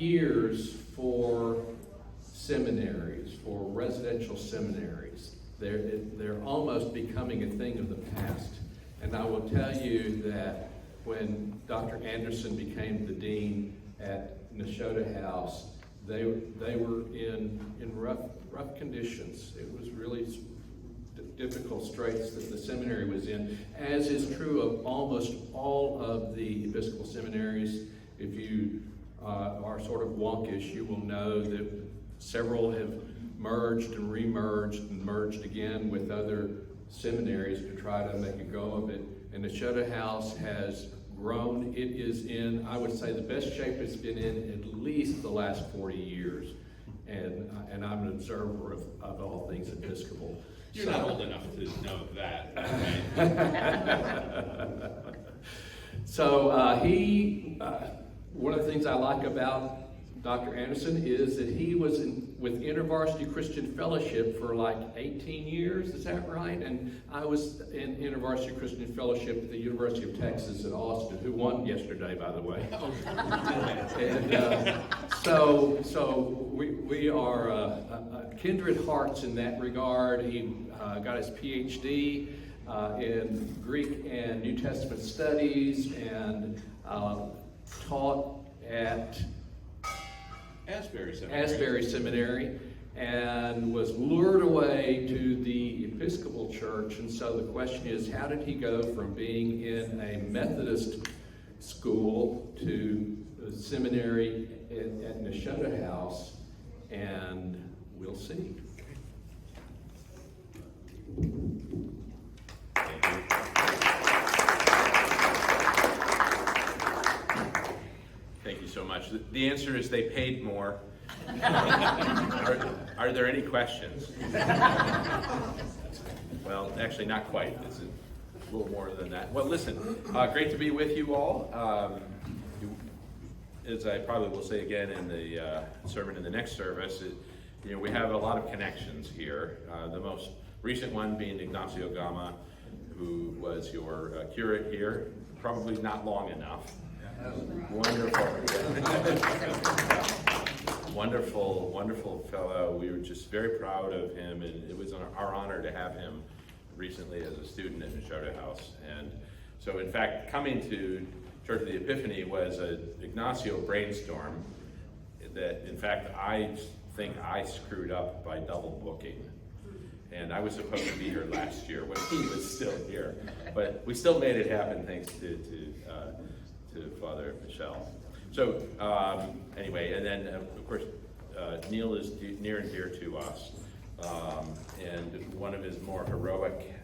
years for seminaries, for residential seminaries. They're almost becoming a thing of the past. And I will tell you that when Dr. Anderson became the dean at Nashotah House, they were in rough conditions. It was really difficult straits that the seminary was in, as is true of almost all of the Episcopal seminaries. If you are sort of wonkish, you will know that several have merged and remerged and merged again with other seminaries to try to make a go of it. And the Nashotah House has grown. It is in, I would say, the best shape it's been in at least the last 40 years. And I'm an observer of all things Episcopal. You're not old enough to know that. Right? So one of the things I like about Dr. Anderson is that he was with InterVarsity Christian Fellowship for like 18 years, is that right? And I was in InterVarsity Christian Fellowship at the University of Texas at Austin, who won yesterday, by the way. And so we are kindred hearts in that regard. He got his PhD in Greek and New Testament studies and taught at Asbury Seminary, and was lured away to the Episcopal Church. And so the question is, how did he go from being in a Methodist school to a seminary at Nashotah House? And we'll see. Thank you so much. The answer is they paid more. Are there any questions? Well, actually not quite. It's a little more than that. Well, listen, great to be with you all. As I probably will say again in the sermon in the next service, we have a lot of connections here. The most recent one being Ignacio Gama, who was your curate here, probably not long enough. Wonderful fellow. We were just very proud of him, and it was our honor to have him recently as a student at Nashotah House. And so, in fact, coming to Church of the Epiphany was an Ignacio brainstorm that, in fact, I think I screwed up by double booking. And I was supposed to be here last year when he was still here, but we still made it happen thanks to Father Michel. So anyway, and then of course Neil is near and dear to us, and one of his more heroic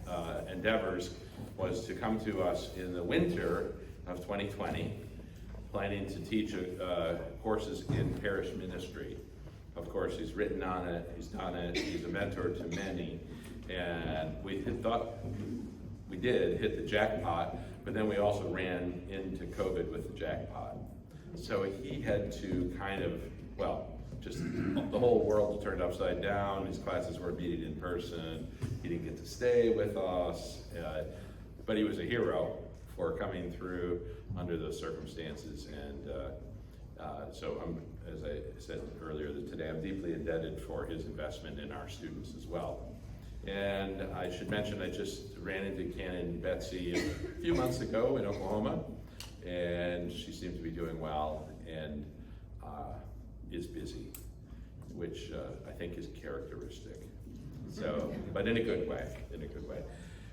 endeavors was to come to us in the winter of 2020, planning to teach courses in parish ministry. Of course, he's written on it, he's done it, he's a mentor to many, and we had thought we did hit the jackpot, but then we also ran into COVID with the jackpot. So he had to kind of, just the whole world turned upside down. His classes were meeting in person. He didn't get to stay with us, but he was a hero for coming through under those circumstances. And so as I said earlier today, I'm deeply indebted for his investment in our students as well. And I should mention, I just ran into Canon Betsy a few months ago in Oklahoma, and she seems to be doing well and is busy, which I think is characteristic. So, but in a good way,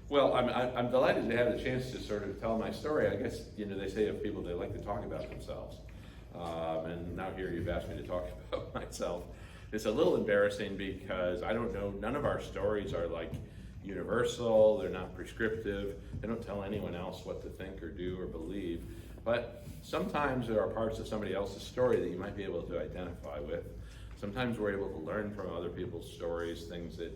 Well, I'm delighted to have the chance to sort of tell my story. I guess, they say of people they like to talk about themselves. And now here you've asked me to talk about myself. It's a little embarrassing because I don't know, none of our stories are like universal, they're not prescriptive, they don't tell anyone else what to think or do or believe, but sometimes there are parts of somebody else's story that you might be able to identify with. Sometimes we're able to learn from other people's stories, things that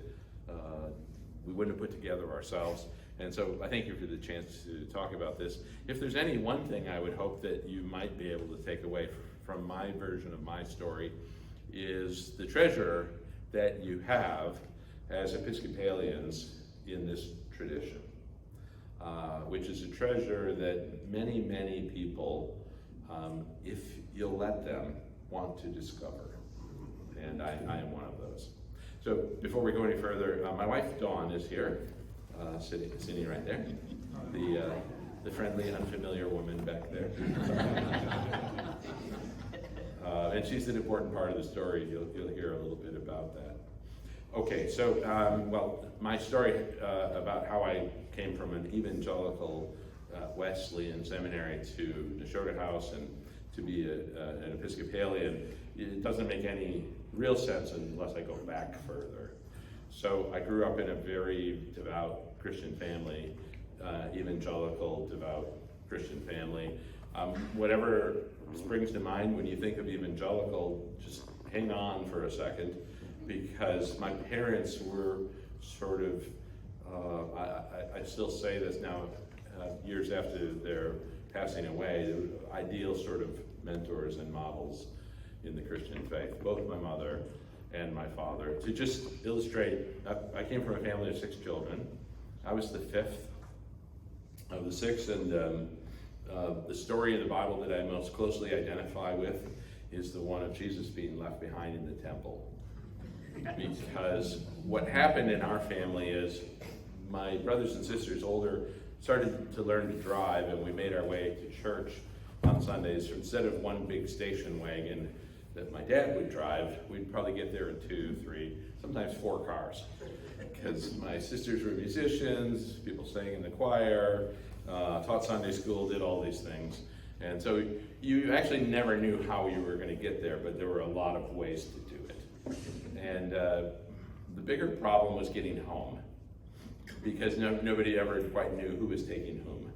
we wouldn't have put together ourselves. And so I thank you for the chance to talk about this. If there's any one thing I would hope that you might be able to take away from my version of my story is the treasure that you have as Episcopalians in this tradition, which is a treasure that many people, if you'll let them, want to discover. And I am one of those. So before we go any further, my wife Dawn is here, sitting right there. The friendly, unfamiliar woman back there. And she's an important part of the story. You'll hear a little bit about that. Okay, so, well, my story about how I came from an evangelical Wesleyan seminary to Nashotah House and to be an Episcopalian, it doesn't make any real sense unless I go back further. So I grew up in a very devout Christian family, evangelical, devout Christian family. Whatever springs to mind when you think of evangelical, just hang on for a second, because my parents were sort of, I still say this now, years after their passing away, they were ideal sort of mentors and models in the Christian faith, both my mother and my father. To just illustrate, I came from a family of 6 children. I was the 5th of the 6, and the story in the Bible that I most closely identify with is the one of Jesus being left behind in the temple. Because what happened in our family is my brothers and sisters, older, started to learn to drive, and we made our way to church on Sundays. Instead of one big station wagon that my dad would drive, we'd probably get there in 2, 3, sometimes 4 cars. Because my sisters were musicians, people sang in the choir, taught Sunday school, did all these things. And so you actually never knew how you were going to get there, but there were a lot of ways to do it. And the bigger problem was getting home, because nobody ever quite knew who was taking whom.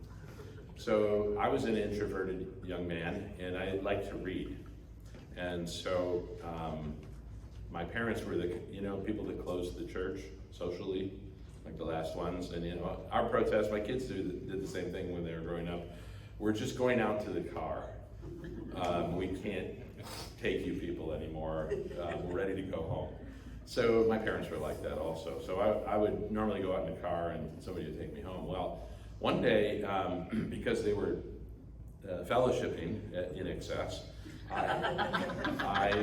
So I was an introverted young man, and I liked to read. And so my parents were the people that closed the church socially, like the last ones. And our protest, my kids did the same thing when they were growing up. We're just going out to the car. We can't take you people anymore. We're ready to go home. So my parents were like that also. So I would normally go out in the car and somebody would take me home. Well, one day, because they were fellowshipping in excess, I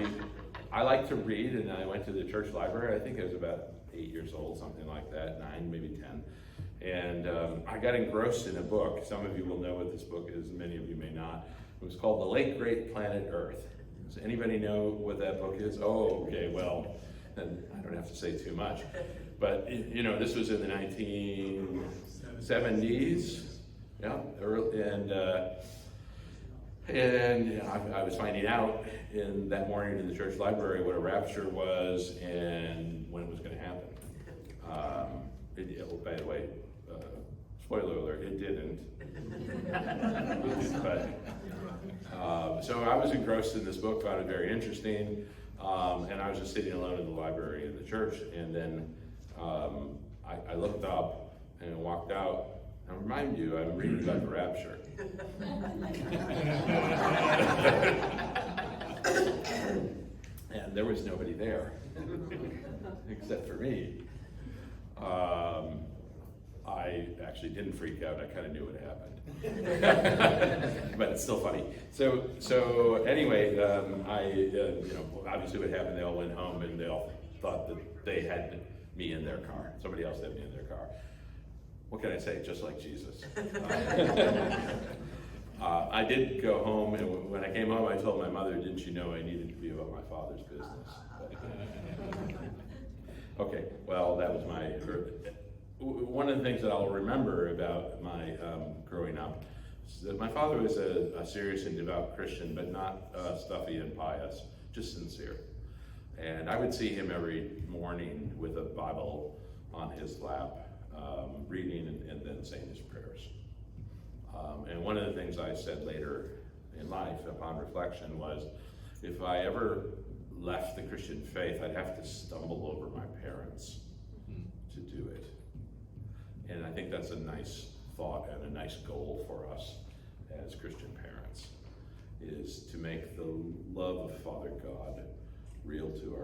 like to read, and I went to the church library. I think I was about 8 years old, something like that, 9, maybe 10. And I got engrossed in a book. Some of you will know what this book is, many of you may not. It was called The Late Great Planet Earth. Does anybody know what that book is? Oh, okay, well, then I don't have to say too much. But, this was in the 1970s, yeah, early, and I was finding out that morning in the church library what a rapture was and when it was going to happen. By the way, spoiler alert, it didn't. So I was engrossed in this book, found it very interesting, and I was just sitting alone in the library in the church, and then I looked up and walked out. I remind you, I'm reading about the rapture. And there was nobody there, except for me. I actually didn't freak out. I kind of knew what happened, but it's still funny. So anyway, obviously what happened, they all went home and they all thought that they had me in their car. Somebody else had me in their car. What can I say? Just like Jesus. I did go home, and when I came home, I told my mother, "Didn't you know I needed to be about my Father's business?" Okay, well, that was one of the things that I'll remember about my growing up is that my father was a serious and devout Christian, but not stuffy and pious, just sincere. And I would see him every morning with a Bible on his lap, reading and then saying his prayers. And one of the things I said later in life upon reflection was, if I ever left the Christian faith, I'd have to stumble over my parents to do it. And I think that's a nice thought and a nice goal for us as Christian parents, is to make the love of Father God real to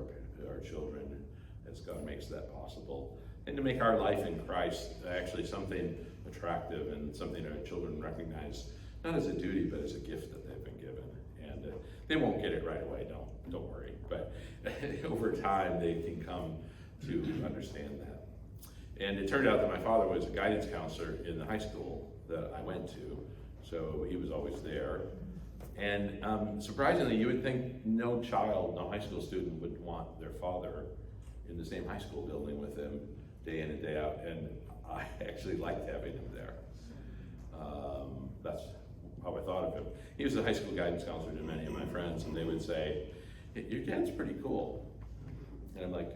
our children as God makes that possible, and to make our life in Christ actually something attractive and something our children recognize, not as a duty, but as a gift that they've been given. And They won't get it right away, don't worry. But over time, they can come to understand that. And it turned out that my father was a guidance counselor in the high school that I went to, so he was always there. And surprisingly, you would think no high school student would want their father in the same high school building with them day in and day out, and I actually liked having him there. That's how I thought of him. He was the high school guidance counselor to many of my friends, and they would say, "Your dad's pretty cool." And I'm like,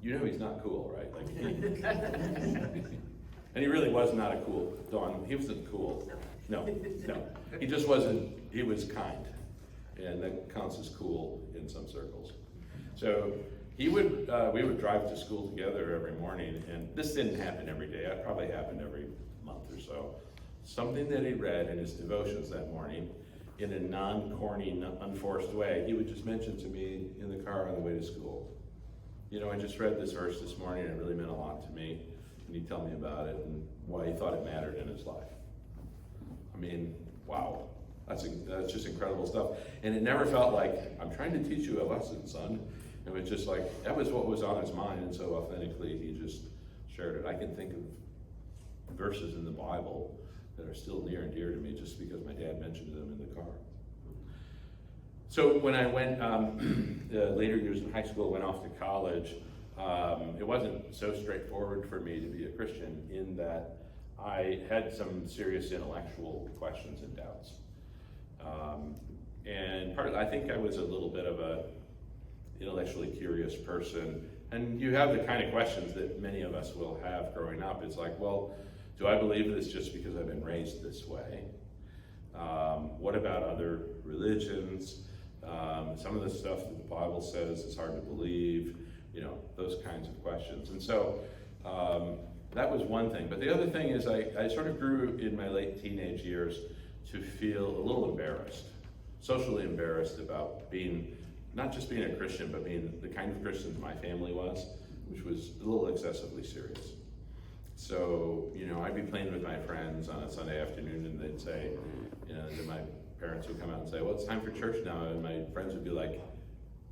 "You know he's not cool, right?" Like, and he really was not a cool, Dawn, he wasn't cool. No. He just wasn't, he was kind. And that counts as cool in some circles. So we would drive to school together every morning, and this didn't happen every day. It probably happened every month or so. Something that he read in his devotions that morning, in a non-corny, unforced way, he would just mention to me in the car on the way to school. "You know, I just read this verse this morning, and it really meant a lot to me. Can you tell me about it and why he thought it mattered in his life?" I mean, wow, that's just incredible stuff. And it never felt like, "I'm trying to teach you a lesson, son." It was just like, that was what was on his mind, and so authentically he just shared it. I can think of verses in the Bible that are still near and dear to me just because my dad mentioned them in the car. So when I went, the later years in high school, went off to college, it wasn't so straightforward for me to be a Christian in that I had some serious intellectual questions and doubts. And I think I was a little bit of a intellectually curious person. And you have the kind of questions that many of us will have growing up. It's like, well, do I believe this just because I've been raised this way? What about other religions? Some of the stuff that the Bible says is hard to believe, those kinds of questions. And so that was one thing. But the other thing is I sort of grew in my late teenage years to feel a little embarrassed, socially embarrassed about not just being a Christian, but being the kind of Christian my family was, which was a little excessively serious. So, I'd be playing with my friends on a Sunday afternoon, and they'd say, then my parents would come out and say, "Well, it's time for church now," and my friends would be like,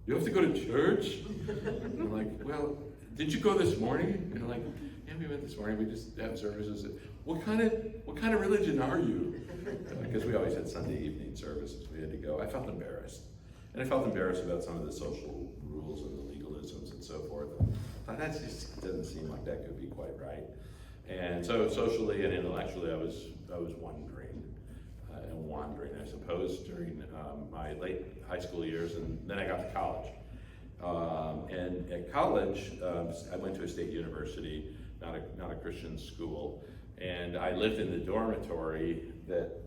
"You have to go to church?" And I'm like, "Well, did you go this morning?" And they're like, "Yeah, we went this morning. We just had services." What kind of religion are you? Because we always had Sunday evening services. We had to go. I felt embarrassed. And I felt embarrassed about some of the social rules and the legalisms and so forth. I thought, that just doesn't seem like that could be quite right. And so socially and intellectually, I was wondering and wandering, I suppose, during my late high school years, and then I got to college. And at college, I went to a state university, not a Christian school, and I lived in the dormitory that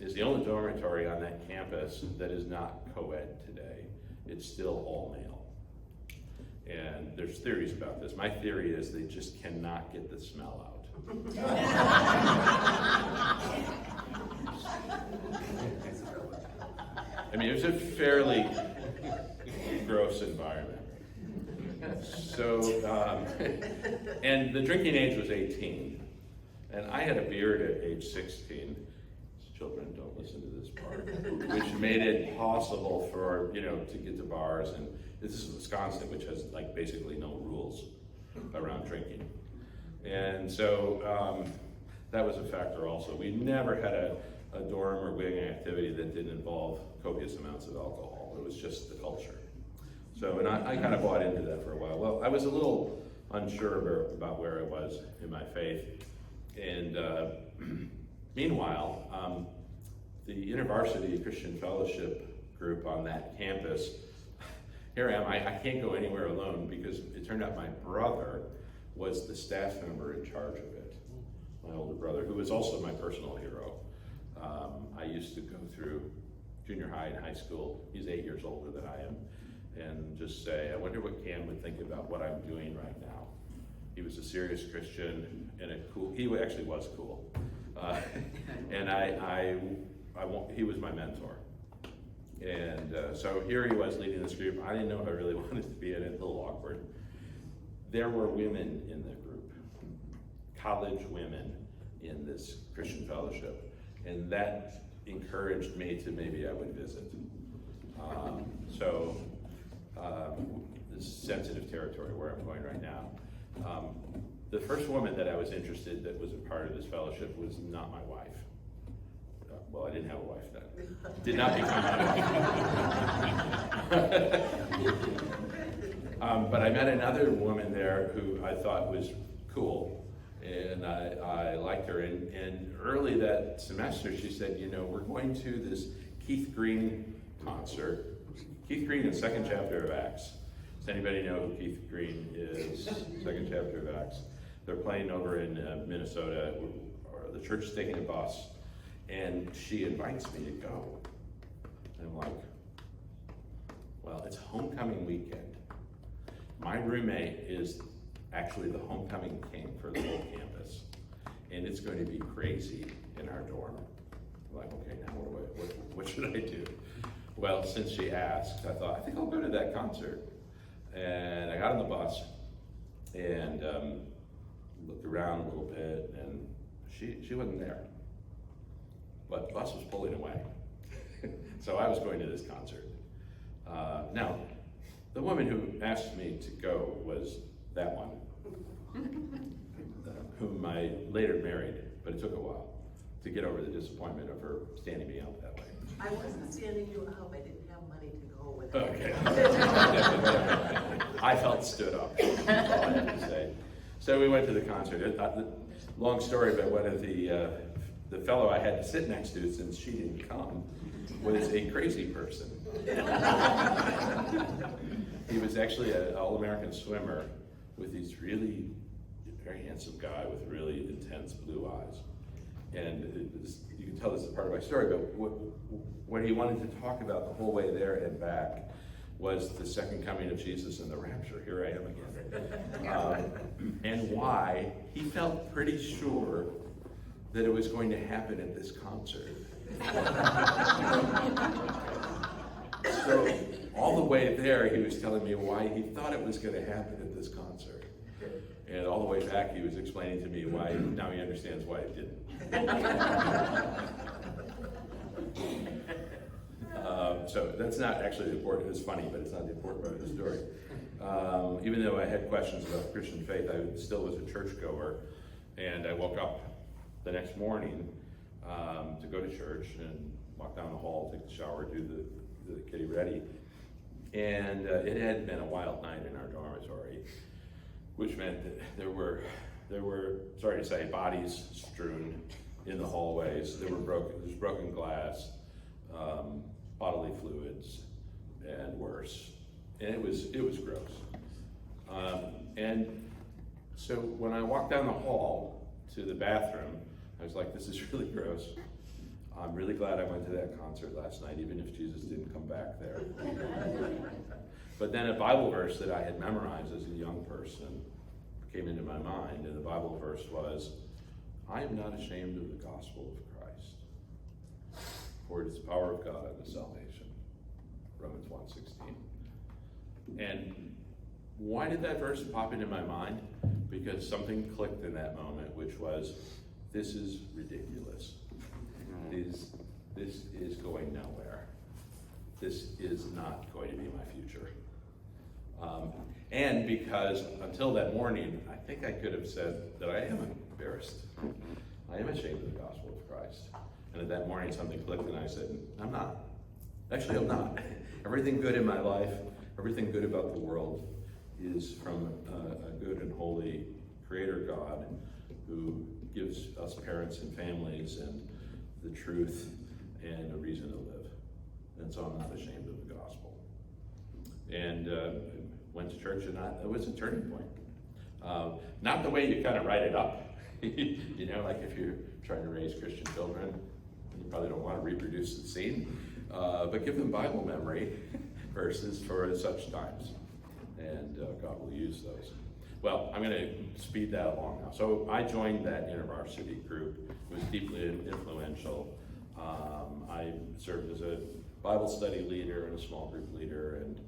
is the only dormitory on that campus that is not co-ed today. It's still all male. And there's theories about this. My theory is they just cannot get the smell out. I mean, it was a fairly gross environment. So, and the drinking age was 18. And I had a beard at age 16. Children, don't listen to this part. Which made it possible for, to get to bars. And this is Wisconsin, which has basically no rules around drinking. And so that was a factor also. We never had a dorm or wing activity that didn't involve copious amounts of alcohol. It was just the culture. So, and I kind of bought into that for a while. Well, I was a little unsure about where I was in my faith. And meanwhile, the InterVarsity Christian Fellowship group on that campus, here I am, I can't go anywhere alone because it turned out my brother was the staff member in charge of it. My older brother, who was also my personal hero. I used to go through junior high and high school. He's 8 years older than I am. And just say, I wonder what Cam would think about what I'm doing right now. He was a serious Christian and he actually was cool. And he was my mentor. And so here he was leading this group. I didn't know if I really wanted to be in it, a little awkward. There were women in the group, college women in this Christian fellowship. And that encouraged me to maybe I would visit. So this is sensitive territory where I'm going right now. The first woman that I was interested that was a part of this fellowship was not my wife. Well, I didn't have a wife then. Did not become my wife. But I met another woman there who I thought was cool, and I liked her. And early that semester, she said, you know, we're going to this Keith Green concert. Keith Green in the second chapter of Acts. Does anybody know who Keith Green is? Second chapter of Acts. They're playing over in Minnesota, or the church is taking a bus, and she invites me to go. And I'm like, well, it's homecoming weekend. My roommate is actually the homecoming king for the whole campus, and it's going to be crazy in our dorm. I'm like, okay, now what should I do? Well, since she asked, I thought, I think I'll go to that concert. And I got on the bus and looked around a little bit, and she wasn't there. But the bus was pulling away. So I was going to this concert. Now, the woman who asked me to go was that one, whom I later married, but it took a while to get over the disappointment of her standing me out that way. I wasn't standing you out, I didn't have money to go with Okay. I felt stood up, that's all I have to say. So we went to the concert. Long story, but one of the fellow I had to sit next to, since she didn't come, was a crazy person. He was actually an all-American swimmer with these really very handsome guy with really intense blue eyes. And you can tell this is part of my story, but what he wanted to talk about the whole way there and back was the second coming of Jesus and the rapture. Here I am again. And why he felt pretty sure that it was going to happen at this concert. So all the way there, he was telling me why he thought it was going to happen at this concert. And all the way back, he was explaining to me why, now he understands why it didn't. So that's not actually the important, it's funny, but it's not the important part of the story. Even though I had questions about Christian faith, I still was a churchgoer, and I woke up the next morning to go to church and walk down the hall, take the shower, do the kitty ready. And it had been a wild night in our dormitory, which meant that there were, sorry to say, bodies strewn in the hallways. There was broken glass, bodily fluids, and worse. And it was gross. And so when I walked down the hall to the bathroom, I was like, this is really gross. I'm really glad I went to that concert last night, even if Jesus didn't come back there. But then a Bible verse that I had memorized as a young person came into my mind, and the Bible verse was, I am not ashamed of the gospel of Christ, for it is the power of God unto salvation. Romans 1:16. And why did that verse pop into my mind? Because something clicked in that moment, which was, this is ridiculous. This is going nowhere. This is not going to be my future. And because until that morning, I think I could have said that I am embarrassed. I am ashamed of the gospel of Christ. And at that morning, something clicked, and I said, I'm not. Actually, I'm not. Everything good in my life, everything good about the world is from a good and holy Creator God who gives us parents and families and the truth and a reason to live. And so I'm not ashamed of the gospel. And went to church, and it was a turning point. Not the way you kind of write it up. You know, like if you're trying to raise Christian children, you probably don't want to reproduce the scene, but give them Bible memory verses for such times, and God will use those. Well, I'm going to speed that along now. So I joined that InterVarsity group. It was deeply influential. I served as a Bible study leader and a small group leader, and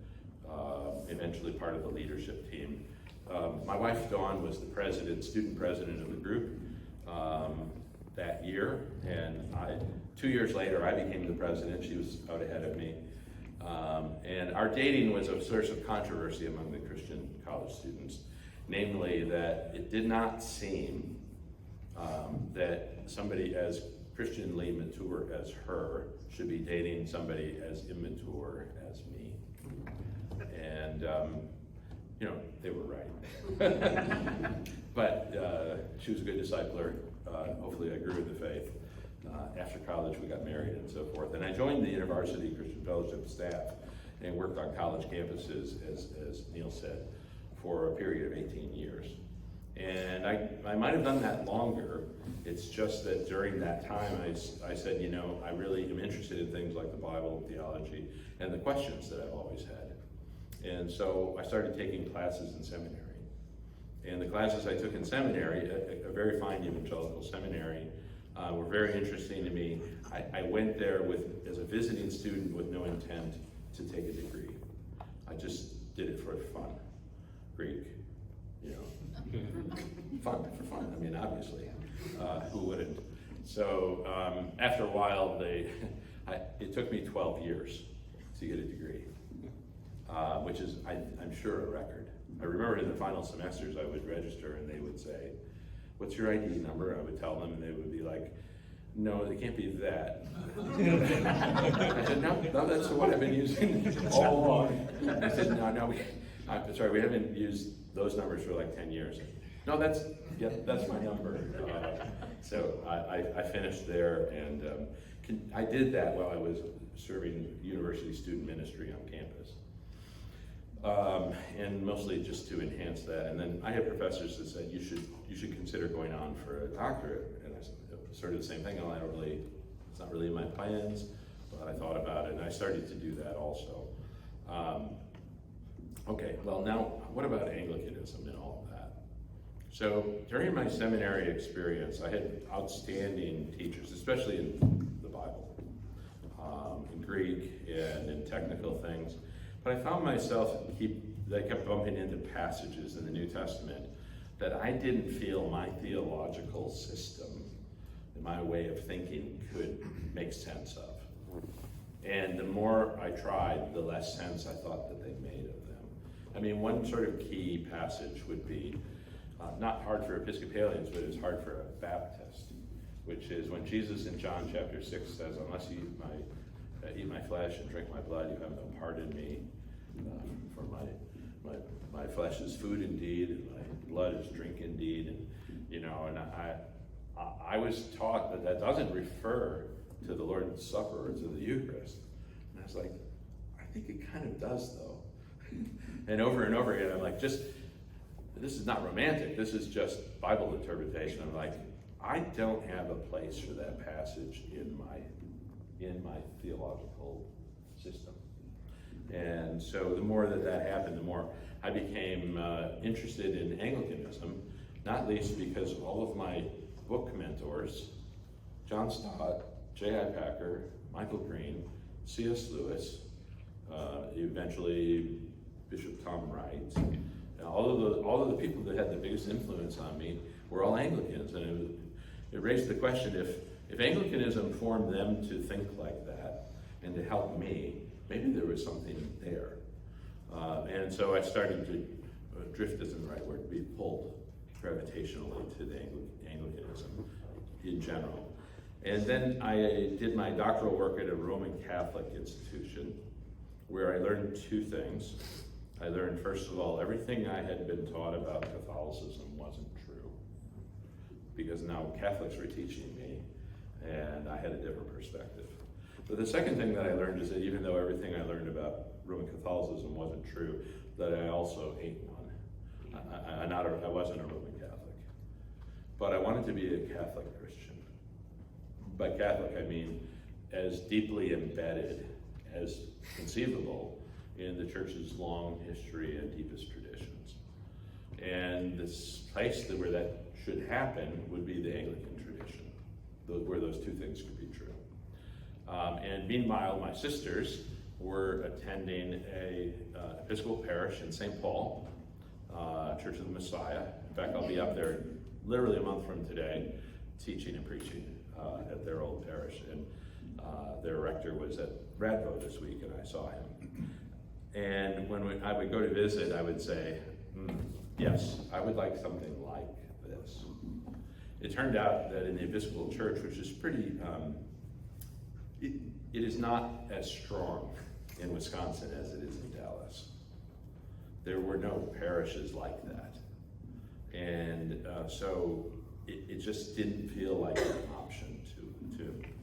eventually part of the leadership team. My wife, Dawn, was the student president of the group that year, and 2 years later, I became the president. She was out ahead of me. And our dating was a source of controversy among the Christian college students, namely that it did not seem that somebody as Christianly mature as her should be dating somebody as immature as me. And, they were right. But she was a good discipler. Hopefully I grew in the faith. After college, we got married and so forth. And I joined the University Christian Fellowship staff and worked on college campuses, as Neil said, for a period of 18 years. And I might have done that longer. It's just that during that time, I said, I really am interested in things like the Bible, theology, and the questions that I've always had. And so I started taking classes in seminary. And the classes I took in seminary, a very fine evangelical seminary, were very interesting to me. I went there as a visiting student with no intent to take a degree. I just did it for fun. Greek, fun for fun. I mean, obviously, who wouldn't? So after a while, it took me 12 years to get a degree, which is, I'm sure, a record. I remember in the final semesters, I would register and they would say, "What's your ID number?" I would tell them and they would be like, "No, it can't be that." I said, no, that's the one I've been using all along. I said, no, we haven't used those numbers for like 10 years. No, that's my number. So I finished there, and I did that while I was serving university student ministry on campus. And mostly just to enhance that. And then I had professors that said, you should consider going on for a doctorate. And I said, sort of the same thing. It's not really in my plans, but I thought about it, and I started to do that also. Okay, well now, what about Anglicanism and all of that? So during my seminary experience, I had outstanding teachers, especially in the Bible, in Greek and in technical things. But I found myself, I kept bumping into passages in the New Testament that I didn't feel my theological system, my way of thinking, could make sense of. And the more I tried, the less sense I thought that they made of them. I mean, one sort of key passage would be, not hard for Episcopalians, but it's hard for a Baptist, which is when Jesus in John chapter 6 says, "Unless you eat my flesh and drink my blood, you have no part in me. For my flesh is food indeed, and my blood is drink indeed." And and I was taught that doesn't refer to the Lord's Supper or to the Eucharist. And I was like, I think it kind of does though. And over again, I'm like, this is not romantic. This is just Bible interpretation. I'm like, I don't have a place for that passage in my theological system. And so the more that happened, the more I became interested in Anglicanism, not least because all of my book mentors, John Stott, J.I. Packer, Michael Green, C.S. Lewis, eventually Bishop Tom Wright, and all of the people that had the biggest influence on me were all Anglicans, and it raised the question, if Anglicanism formed them to think like that and to help me, maybe there was something there. And so I started to drift isn't the right word, be pulled gravitationally to the Anglicanism in general. And then I did my doctoral work at a Roman Catholic institution where I learned two things. I learned, first of all, everything I had been taught about Catholicism wasn't true, because now Catholics were teaching me, and I had a different perspective. But the second thing that I learned is that even though everything I learned about Roman Catholicism wasn't true, that I also ate one. I wasn't a Roman Catholic, but I wanted to be a Catholic Christian. By Catholic, I mean as deeply embedded as conceivable in the Church's long history and deepest traditions. And this place where that should happen would be the Anglican tradition, where those two things could be true. And meanwhile, my sisters were attending a Episcopal parish in St. Paul, Church of the Messiah. In fact, I'll be up there literally a month from today, teaching and preaching at their old parish. And Their rector was at Radbo this week, and I saw him. And when I would go to visit, I would say, yes, I would like something like this. It turned out that in the Episcopal Church, which is pretty, it is not as strong in Wisconsin as it is in Dallas. There were no parishes like that. And so it just didn't feel like an option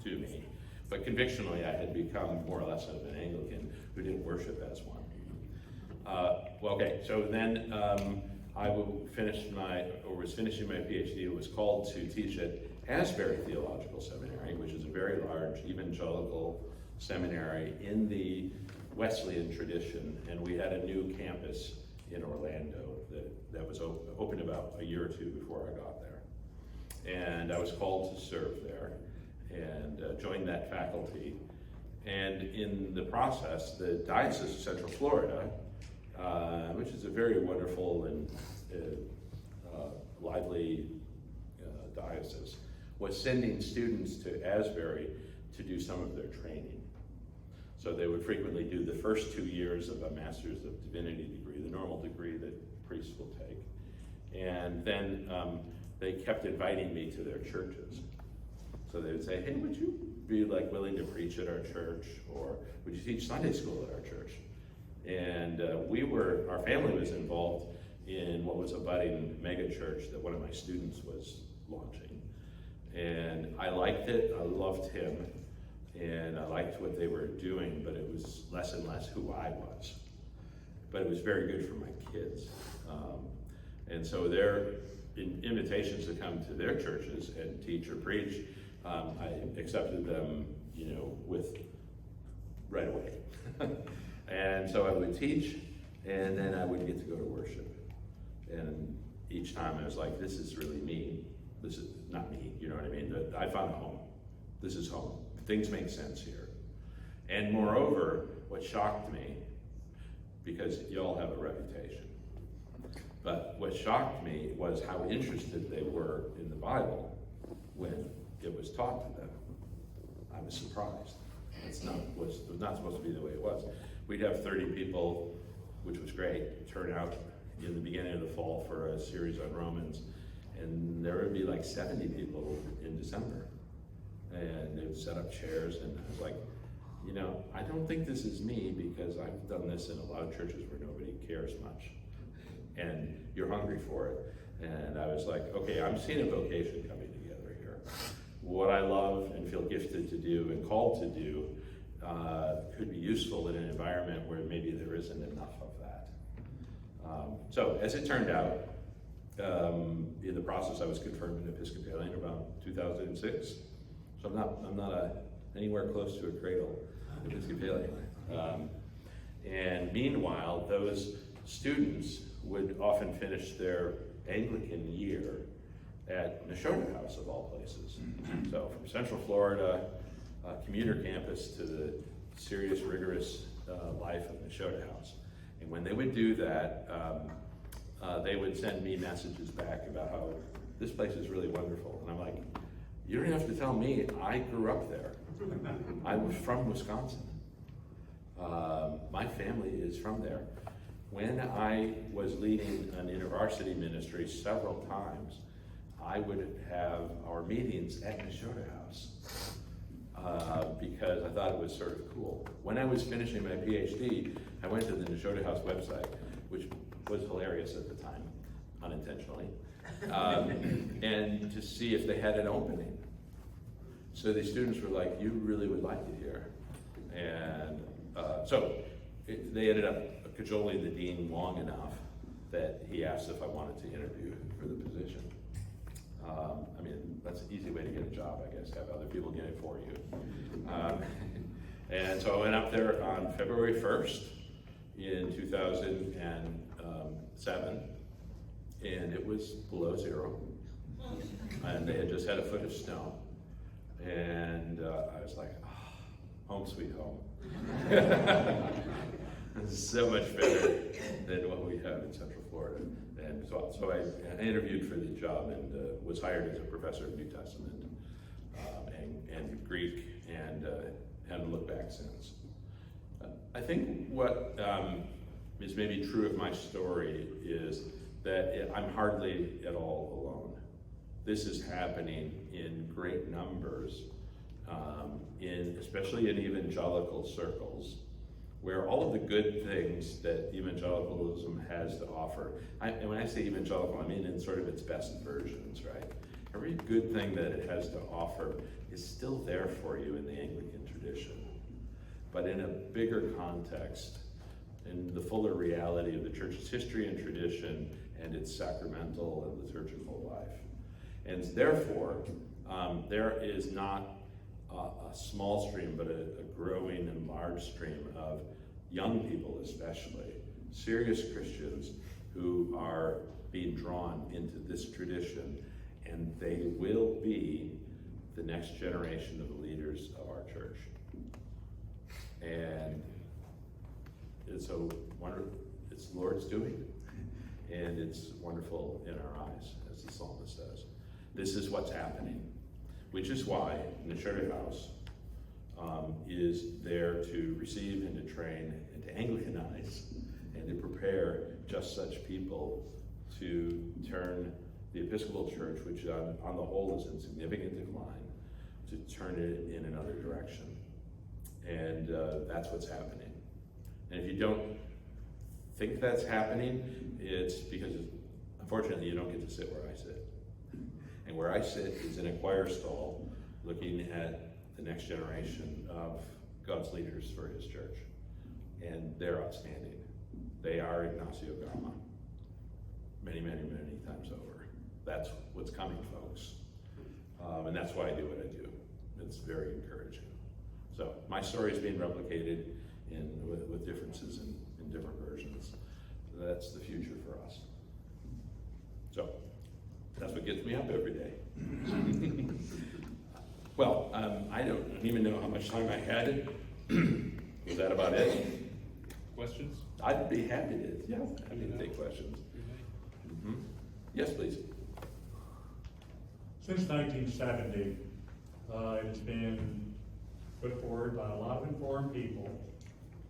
to me. But convictionally, I had become more or less of an Anglican who didn't worship as one. Well, okay, so then I was finishing my PhD. It was called to teach at Asbury Theological Seminary, which is a very large evangelical seminary in the Wesleyan tradition, and we had a new campus in Orlando that was opened about a year or two before I got there. And I was called to serve there and joined that faculty. And in the process, the Diocese of Central Florida, which is a very wonderful and lively diocese, was sending students to Asbury to do some of their training. So they would frequently do the first 2 years of a Master's of Divinity degree, the normal degree that priests will take. And then they kept inviting me to their churches. So they would say, hey, would you be willing to preach at our church? Or would you teach Sunday school at our church? And our family was involved in what was a budding mega church that one of my students was launching. And I liked it, I loved him, and I liked what they were doing, but it was less and less who I was. But it was very good for my kids. And so their invitations to come to their churches and teach or preach, I accepted them, with right away. And so I would teach, and then I would get to go to worship. And each time I was like, this is really me. This is not me, you know what I mean? I found a home. This is home. Things make sense here. And moreover, what shocked me, because you all have a reputation, but what shocked me was how interested they were in the Bible when it was taught to them. I was surprised. It was not supposed to be the way it was. We'd have 30 people, which was great, turn out in the beginning of the fall for a series on Romans, and there would be 70 people in December. And they would set up chairs, and I was like, I don't think this is me, because I've done this in a lot of churches where nobody cares much. And you're hungry for it. And I was like, okay, I'm seeing a vocation coming together here. What I love and feel gifted to do and called to do could be useful in an environment where maybe there isn't enough of that. So as it turned out, in the process, I was confirmed an Episcopalian about 2006. So I'm not anywhere close to a cradle Episcopalian. And meanwhile, those students would often finish their Anglican year at Nashotah House, of all places. So from Central Florida, commuter campus, to the serious, rigorous life of Nashotah House. And when they would do that, they would send me messages back about how this place is really wonderful. And I'm like, you don't have to tell me, I grew up there. I was from Wisconsin. My family is from there. When I was leading an InterVarsity ministry several times, I would have our meetings at Nashotah House because I thought it was sort of cool. When I was finishing my PhD, I went to the Nashotah House website, which was hilarious at the time, unintentionally, and to see if they had an opening. So the students were like, you really would like it here. And they ended up cajoling the dean long enough that he asked if I wanted to interview for the position. That's an easy way to get a job, I guess, have other people get it for you. And so I went up there on February 1st in 2007, and it was below zero. And they had just had a foot of snow. And I was like, home sweet home. It's so much better than what we have in Central Florida. And so I interviewed for the job and was hired as a professor of New Testament and Greek and haven't looked back since. I think what is maybe true of my story is that I'm hardly at all alone. This is happening in great numbers, especially in evangelical circles, where all of the good things that evangelicalism has to offer, and when I say evangelical, I mean in sort of its best versions, right? Every good thing that it has to offer is still there for you in the Anglican tradition, but in a bigger context, in the fuller reality of the church's history and tradition and its sacramental and liturgical life. And therefore, there is not a small stream, but a growing and large stream of young people especially, serious Christians who are being drawn into this tradition, and they will be the next generation of the leaders of our church. And it's so wonderful, it's the Lord's doing, and it's wonderful in our eyes, as the psalmist says. This is what's happening, which is why Nashotah House is there to receive and to train and to Anglicanize and to prepare just such people to turn the Episcopal Church, which on the whole is in significant decline, to turn it in another direction. And that's what's happening. And if you don't think that's happening, it's because, unfortunately, you don't get to sit where I sit. And where I sit is in a choir stall looking at the next generation of God's leaders for his church. And they're outstanding. They are Ignacio Gama many, many, many times over. That's what's coming, folks. And that's why I do what I do. It's very encouraging. So my story is being replicated with differences in different versions. That's the future for us. So that's what gets me up every day. Well, I don't even know how much time I had. Was that about it? Questions? I'd be happy to take questions. Mm-hmm. Yes, please. Since 1970, it's been put forward by a lot of informed people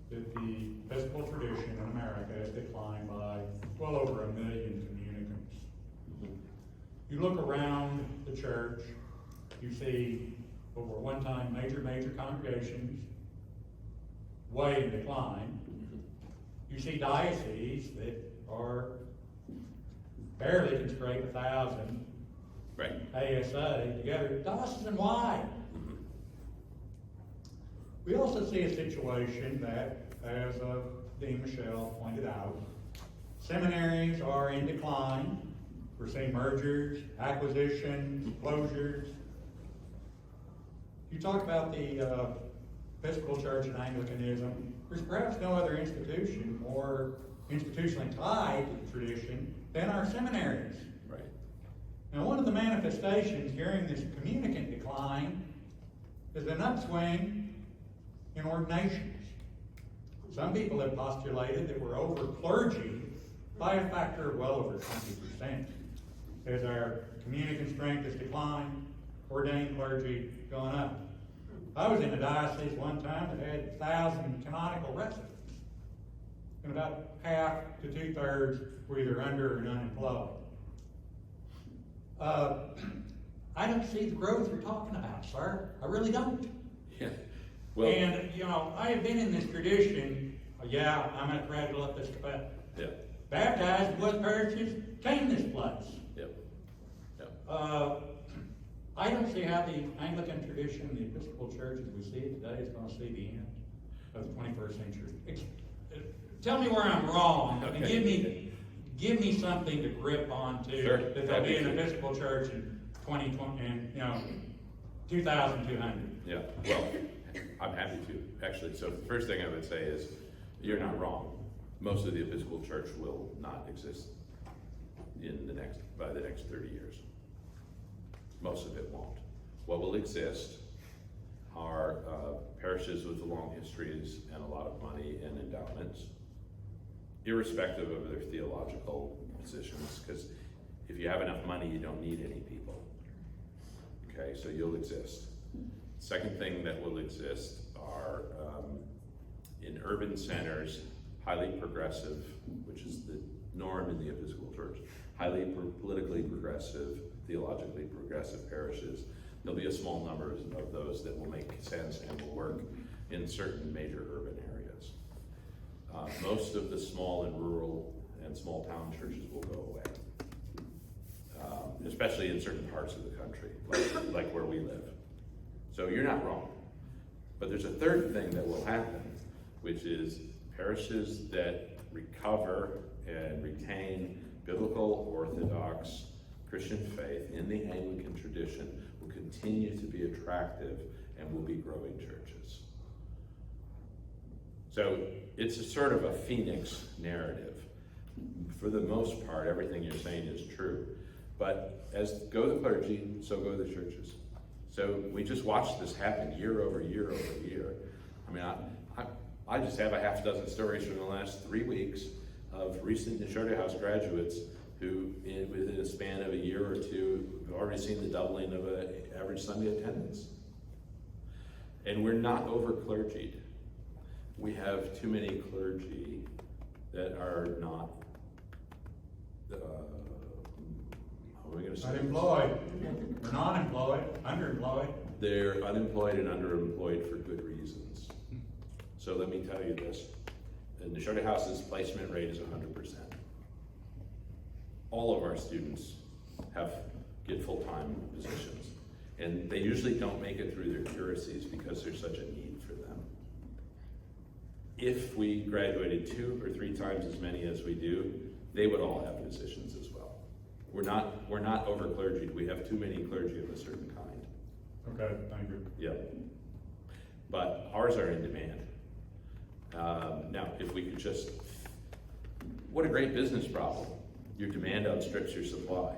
that the Episcopal tradition in America has declined by well over 1 million communicants. You look around the church, you see over one-time major congregations way in decline. You see dioceses that are barely can scrape 1,000 Right. ASA together, diocesan-wide. We also see a situation that, as Dean Michelle pointed out, seminaries are in decline. We're seeing mergers, acquisitions, closures. You talk about the Episcopal Church and Anglicanism. There's perhaps no other institution more institutionally tied to the tradition than our seminaries. Right. Now, one of the manifestations during this communicant decline is an upswing in ordinations. Some people have postulated that we're over clergy by a factor of well over 20%. As our communicant strength has declined, ordained clergy going up. I was in a diocese one time that had 1,000 canonical residents, and about half to 2/3 were either under or unemployed. I don't see the growth you're talking about, sir. I really don't. Yeah. Well. And, you know, I have been in this tradition. Yeah, I'm a graduate Episcopal. Yeah. Baptized in both parishes, came this place. Yep. Yep. I don't see how the Anglican tradition, the Episcopal Church as we see it today, is going to see the end of the 21st century. Tell me where I'm wrong, and give me something to grip onto. Sure. That there'll be an Episcopal Church in 2020, and 2,200. Yeah. Well, I'm happy to actually. So the first thing I would say is, you're not wrong. Most of the Episcopal Church will not exist by the next 30 years. Most of it won't. What will exist are parishes with long histories and a lot of money and endowments, irrespective of their theological positions, because if you have enough money, you don't need any people. Okay, so you'll exist. Second thing that will exist are in urban centers, highly progressive, which is the norm in the Episcopal Church, highly politically progressive, theologically progressive parishes. There'll be a small number of those that will make sense and will work in certain major urban areas. Most of the small and rural and small town churches will go away, especially in certain parts of the country, like where we live. So you're not wrong. But there's a third thing that will happen, which is parishes that recover and retain biblical Orthodox Christian faith in the Anglican tradition will continue to be attractive and will be growing churches. So it's a sort of a phoenix narrative. For the most part, everything you're saying is true. But as go the clergy, so go the churches. So we just watched this happen year over year over year. I mean, I just have a half dozen stories from the last 3 weeks of recent Nashotah House graduates who, within a span of a year or two, have already seen the doubling of an average Sunday attendance. And we're not over-clergied. We have too many clergy that are not, how are we going to say Unemployed, or non-employed, underemployed. They're unemployed and underemployed for good reasons. So let me tell you this. The Nashotah House's placement rate is 100%. All of our students get full-time positions. And they usually don't make it through their curacies because there's such a need for them. If we graduated 2 or 3 times as many as we do, they would all have positions as well. We're not over clergied. We have too many clergy of a certain kind. Okay, thank you. Yeah. But ours are in demand. Now, if we could just, what a great business problem. Your demand outstrips your supply.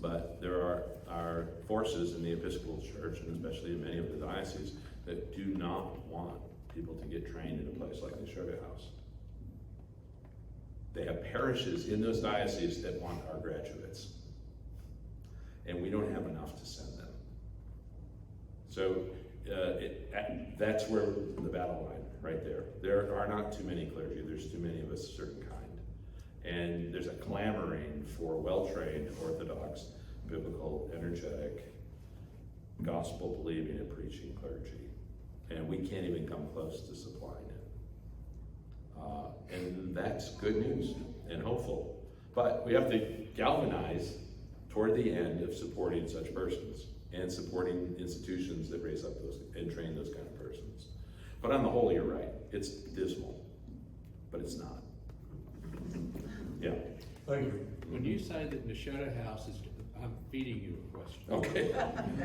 But there are forces in the Episcopal Church, and especially in many of the dioceses, that do not want people to get trained in a place like the Nashotah House. They have parishes in those dioceses that want our graduates. And we don't have enough to send them. So that's where the battle line, right there. There are not too many clergy, there's too many of a certain kind. And there's a clamoring for well-trained, Orthodox, biblical, energetic, gospel-believing and preaching clergy. And we can't even come close to supplying it. And that's good news and hopeful. But we have to galvanize toward the end of supporting such persons and supporting institutions that raise up those and train those kind of persons. But on the whole, you're right. It's dismal, but it's not. Yeah. Thank you. When you say that Nashotah House is, I'm feeding you a question. Okay.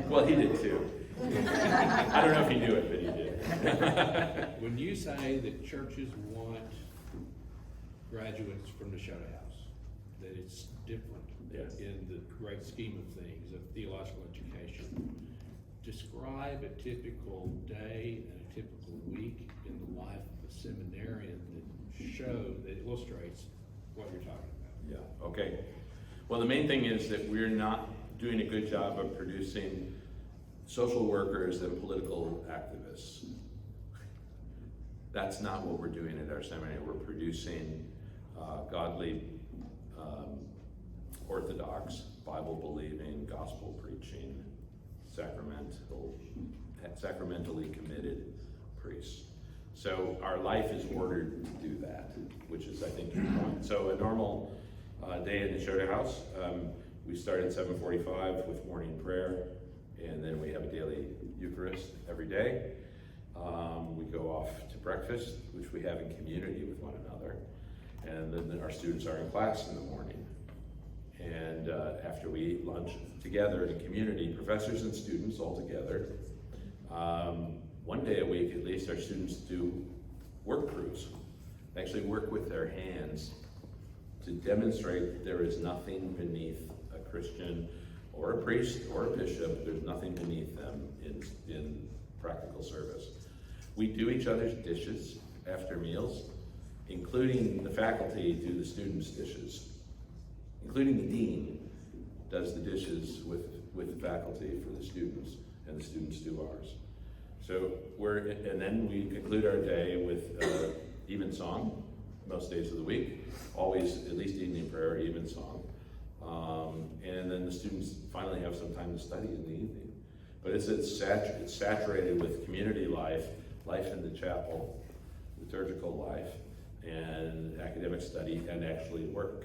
Well, he did too. I don't know if he knew it, but he did. When you say that churches want graduates from Nashotah House, that it's different in the great scheme of things of theological education, describe a typical day and a typical week in the life of a seminarian that illustrates what you're talking about. Yeah, okay. Well, the main thing is that we're not doing a good job of producing social workers and political activists. That's not what we're doing at our seminary. We're producing godly, Orthodox, Bible-believing, gospel-preaching, sacramentally committed priests. So our life is ordered to do that, which is, I think, your point. So a normal day in the Nashotah House, we start at 7:45 with morning prayer, and then we have a daily Eucharist every day. We go off to breakfast, which we have in community with one another, and then our students are in class in the morning. And after we eat lunch together in community, professors and students all together, one day a week at least, our students do work crews. They actually work with their hands to demonstrate that there is nothing beneath a Christian or a priest or a bishop. There's nothing beneath them in practical service. We do each other's dishes after meals, including the faculty do the students' dishes, including the dean does the dishes with the faculty for the students. and the students do ours. So and then we conclude our day with evensong, most days of the week, always at least evening prayer, evensong. And then the students finally have some time to study in the evening. But it's saturated with community life in the chapel, liturgical life, and academic study, and actually work.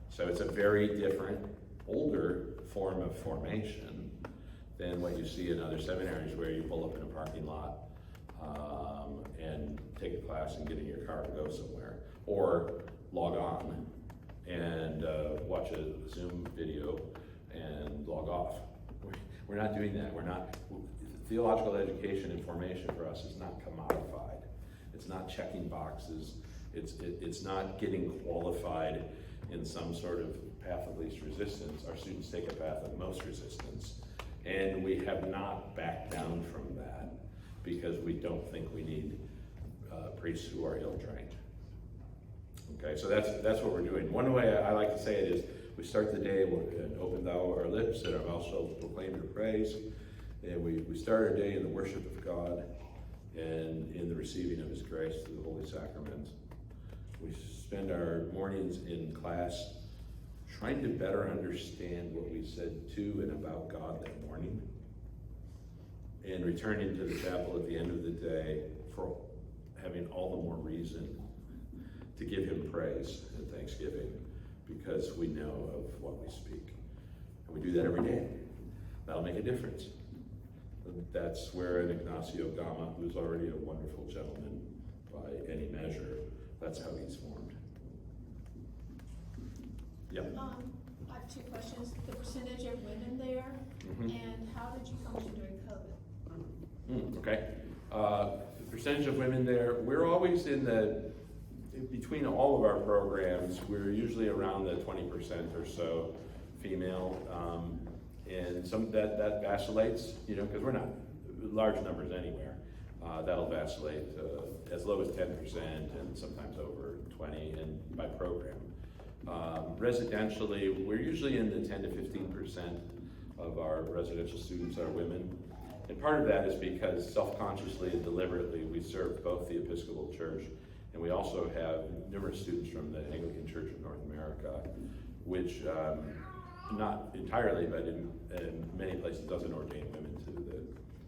So it's a very different, older form of formation than what you see in other seminaries where you pull up in a parking lot and take a class and get in your car and go somewhere, or log on and watch a Zoom video and log off. We're not doing that. Theological education and formation for us is not commodified. It's not checking boxes. It's not getting qualified in some sort of path of least resistance. Our students take a path of most resistance. And we have not backed down from that because we don't think we need priests who are ill-trained. Okay, so that's what we're doing. One way I like to say it is, we start the day with open thou our lips, and our mouth shall proclaim your praise. And we start our day in the worship of God and in the receiving of his grace through the Holy Sacrament. We spend our mornings in class trying to better understand what we said to and about God that morning, and returning to the chapel at the end of the day for having all the more reason to give him praise and thanksgiving, because we know of what we speak. And we do that every day. That'll make a difference. That's where an Ignacio Gama, who's already a wonderful gentleman by any measure, that's how he's formed. Yep. I have two questions. The percentage of women there, and how did you function during COVID? Okay. The percentage of women there, we're always between all of our programs, we're usually around the 20% or so female, and some that vacillates, because we're not large numbers anywhere. That'll vacillate as low as 10% and sometimes over 20 and by program. Residentially, we're usually in the 10 to 15% of our residential students are women. And part of that is because self-consciously and deliberately we serve both the Episcopal Church, and we also have numerous students from the Anglican Church of North America, which not entirely, but in many places doesn't ordain women to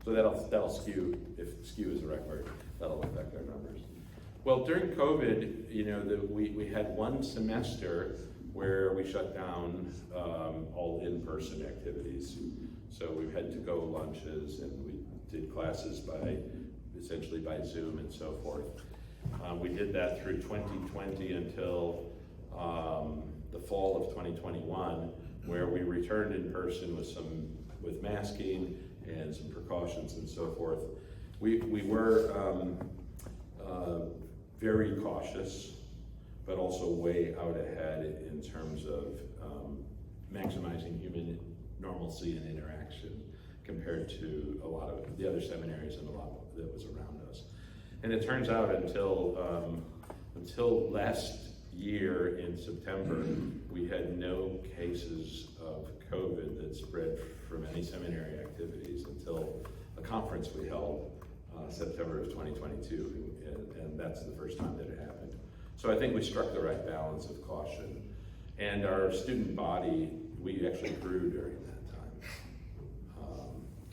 so that'll skew, if skew is the right word, that'll affect our numbers. Well, during COVID, we had one semester where we shut down all in-person activities. So we had to-go lunches, and we did classes essentially by Zoom and so forth. We did that through 2020 until the fall of 2021, where we returned in person with masking and some precautions and so forth. We were very cautious, but also way out ahead in terms of maximizing human normalcy and interaction compared to a lot of the other seminaries and a lot that was around us. And it turns out until last year in September, we had no cases of COVID that spread from any seminary activities until a conference we held September of 2022, and that's the first time that it happened. So I think we struck the right balance of caution. And our student body, we actually grew during that time.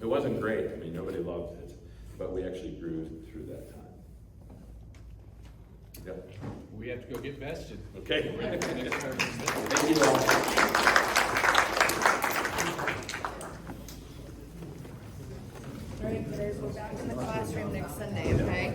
It wasn't great, nobody loved it, but we actually grew through that time. Yep. We have to go get vested. Okay. Thank you all. All right, we're back in the classroom next Sunday, okay?